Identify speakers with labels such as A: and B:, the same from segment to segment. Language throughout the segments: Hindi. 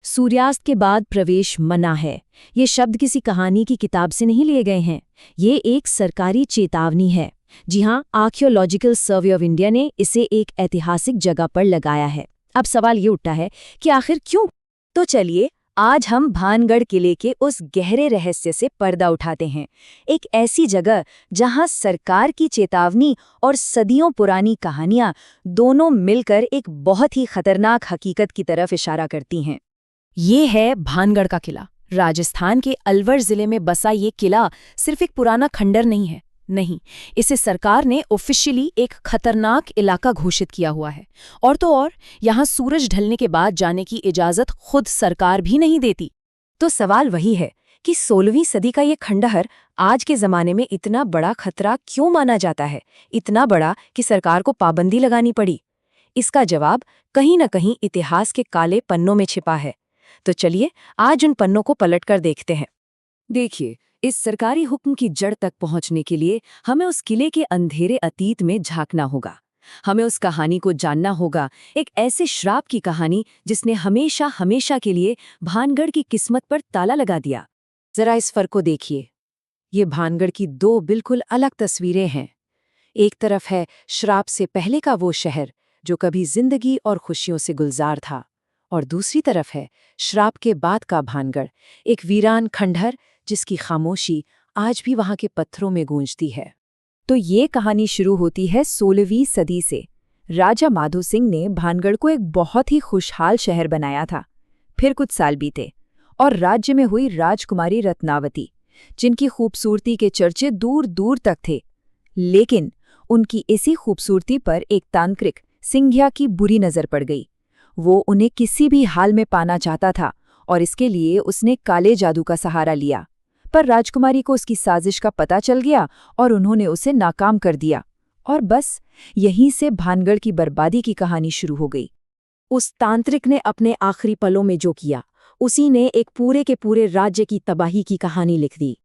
A: सूर्यास्त के बाद प्रवेश मना है। ये शब्द किसी कहानी की किताब से नहीं लिए गए हैं। ये एक सरकारी चेतावनी है। जी हाँ, आर्कियोलॉजिकल सर्वे ऑफ इंडिया ने इसे एक ऐतिहासिक जगह पर लगाया है। अब सवाल ये उठता है कि आखिर क्यों? तो चलिए, आज हम भानगढ़ किले के उस गहरे रहस्य से पर्दा उठाते हैं। एक ऐसी जगह जहां सरकार की चेतावनी और सदियों पुरानी कहानियां दोनों मिलकर एक बहुत ही खतरनाक हकीकत की तरफ इशारा करती हैं। ये है भानगढ़ का किला। राजस्थान के अलवर जिले में बसा ये किला सिर्फ एक पुराना खंडर नहीं, इसे सरकार ने ऑफिशियली एक खतरनाक इलाका घोषित किया हुआ है। और तो और, यहाँ सूरज ढलने के बाद जाने की इजाजत खुद सरकार भी नहीं देती। तो सवाल वही है कि 16वीं सदी का ये खंडहर आज के जमाने में इतना बड़ा खतरा क्यों माना जाता है? इतना बड़ा कि सरकार को पाबंदी लगानी पड़ी। इसका जवाब कहीं न कहीं इतिहास के काले पन्नों में छिपा है। तो चलिए, आज उन पन्नों को पलटकर देखते हैं। देखिए, इस सरकारी हुक्म की जड़ तक पहुंचने के लिए हमें उस किले के अंधेरे अतीत में झांकना होगा। हमें उस कहानी को जानना होगा, एक ऐसे श्राप की कहानी जिसने हमेशा के लिए भानगढ़ की किस्मत पर ताला लगा दिया। जरा इस फर्क को देखिए। ये भानगढ़ की दो बिल्कुल अलग तस्वीरें हैं। एक तरफ है श्राप से पहले का वो शहर जो कभी जिंदगी और खुशियों से गुलजार था, और दूसरी तरफ है श्राप के बाद का भानगढ़, एक वीरान खंडहर जिसकी खामोशी आज भी वहां के पत्थरों में गूंजती है। तो ये कहानी शुरू होती है 16वीं सदी से। राजा माधो सिंह ने भानगढ़ को एक बहुत ही खुशहाल शहर बनाया था। फिर कुछ साल बीते और राज्य में हुई राजकुमारी रत्नावती, जिनकी खूबसूरती के चर्चे दूर दूर तक थे। लेकिन उनकी इसी खूबसूरती पर एक तांत्रिक सिंघिया की बुरी नजर पड़ गई। वो उन्हें किसी भी हाल में पाना चाहता था और इसके लिए उसने काले जादू का सहारा लिया। पर राजकुमारी को उसकी साजिश का पता चल गया और उन्होंने उसे नाकाम कर दिया। और बस यहीं से भानगढ़ की बर्बादी की कहानी शुरू हो गई। उस तांत्रिक ने अपने आखिरी पलों में जो किया, उसी ने एक पूरे के पूरे राज्य की तबाही की कहानी लिख दी।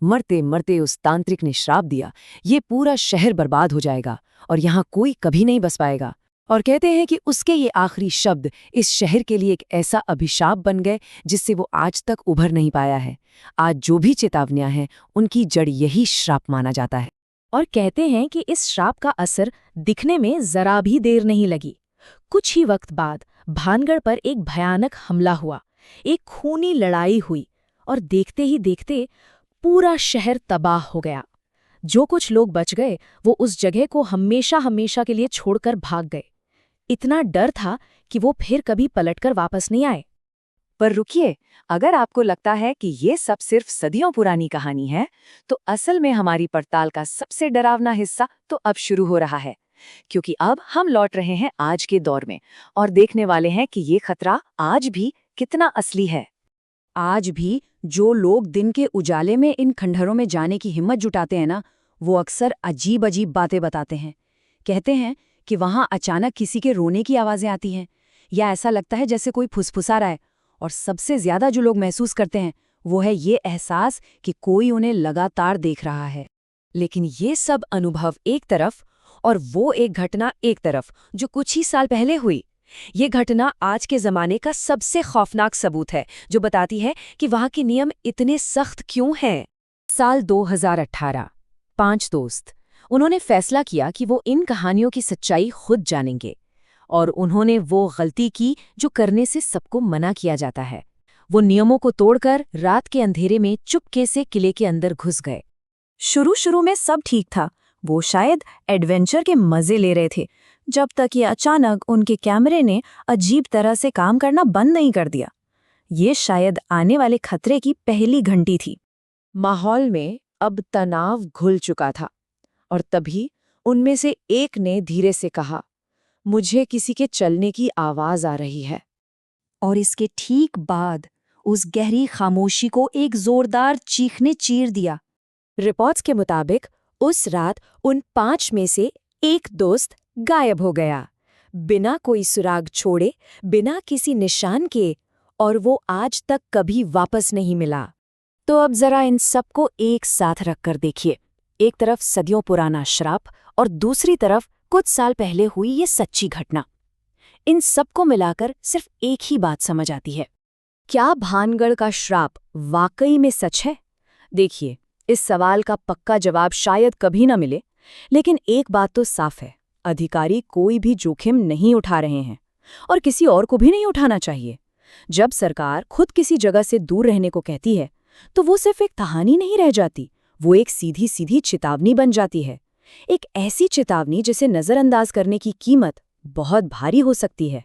A: मरते मरते उस तांत्रिक ने श्राप दिया, ये पूरा शहर बर्बाद हो जाएगा और यहाँ कोई कभी नहीं बस पाएगा। और कहते हैं कि उसके ये आखिरी शब्द इस शहर के लिए एक ऐसा अभिशाप बन गए जिससे वो आज तक उभर नहीं पाया है। आज जो भी चेतावनियां हैं, उनकी जड़ यही श्राप माना जाता है। और कहते हैं कि इस श्राप का असर दिखने में जरा भी देर नहीं लगी। कुछ ही वक्त बाद भानगढ़ पर एक भयानक हमला हुआ, एक खूनी लड़ाई हुई और देखते ही देखते पूरा शहर तबाह हो गया। जो कुछ लोग बच गए वो उस जगह को हमेशा के लिए छोड़कर भाग गए। इतना डर था कि वो फिर कभी पलटकर वापस नहीं आए। पर रुकिए, अगर आपको लगता है कि ये सब सिर्फ सदियों पुरानी कहानी है, तो असल में हमारी पड़ताल का सबसे डरावना हिस्सा तो अब शुरू हो रहा है। क्योंकि अब हम लौट रहे हैं आज के दौर में और देखने वाले हैं कि ये खतरा आज भी कितना असली है। आज भी जो लोग दिन के उजाले में इन खंडहरों में जाने की हिम्मत जुटाते हैं ना, वो अक्सर अजीब अजीब बातें बताते हैं। कहते हैं कि वहां अचानक किसी के रोने की आवाजें आती हैं, या ऐसा लगता है जैसे कोई फुसफुसा रहा है। और सबसे ज्यादा जो लोग महसूस करते हैं वो है ये एहसास कि कोई उन्हें लगातार देख रहा है। लेकिन ये सब अनुभव एक तरफ और वो एक घटना एक तरफ जो कुछ ही साल पहले हुई। ये घटना आज के जमाने का सबसे खौफनाक सबूत है, जो बताती है कि वहां के नियम इतने सख्त क्यों हैं। साल 2018, 5 दोस्त, उन्होंने फैसला किया कि वो इन कहानियों की सच्चाई खुद जानेंगे। और उन्होंने वो गलती की जो करने से सबको मना किया जाता है। वो नियमों को तोड़कर रात के अंधेरे में चुपके से किले के अंदर घुस गए। शुरू में सब ठीक था, वो शायद एडवेंचर के मजे ले रहे थे, जब तक ये अचानक उनके कैमरे ने अजीब तरह से काम करना बंद नहीं कर दिया। ये शायद आने वाले खतरे की पहली घंटी थी। माहौल में अब तनाव घुल चुका था और तभी उनमें से एक ने धीरे से कहा, मुझे किसी के चलने की आवाज आ रही है। और इसके ठीक बाद उस गहरी खामोशी को एक जोरदार चीख ने चीर दिया। रिपोर्ट्स के मुताबिक उस रात उन 5 में से एक दोस्त गायब हो गया, बिना कोई सुराग छोड़े, बिना किसी निशान के, और वो आज तक कभी वापस नहीं मिला। तो अब जरा इन सबको एक साथ रखकर देखिए। एक तरफ सदियों पुराना श्राप और दूसरी तरफ कुछ साल पहले हुई ये सच्ची घटना। इन सबको मिलाकर सिर्फ एक ही बात समझ आती है क्या भानगढ़ का श्राप वाकई में सच है? देखिए, इस सवाल का पक्का जवाब शायद कभी न मिले, लेकिन एक बात तो साफ है, अधिकारी कोई भी जोखिम नहीं उठा रहे हैं और किसी और को भी नहीं उठाना चाहिए। जब सरकार खुद किसी जगह से दूर रहने को कहती है, तो वो सिर्फ एक कहानी नहीं रह जाती, वो एक सीधी सीधी चेतावनी बन जाती है। एक ऐसी चेतावनी जिसे नज़रअंदाज करने की कीमत बहुत भारी हो सकती है।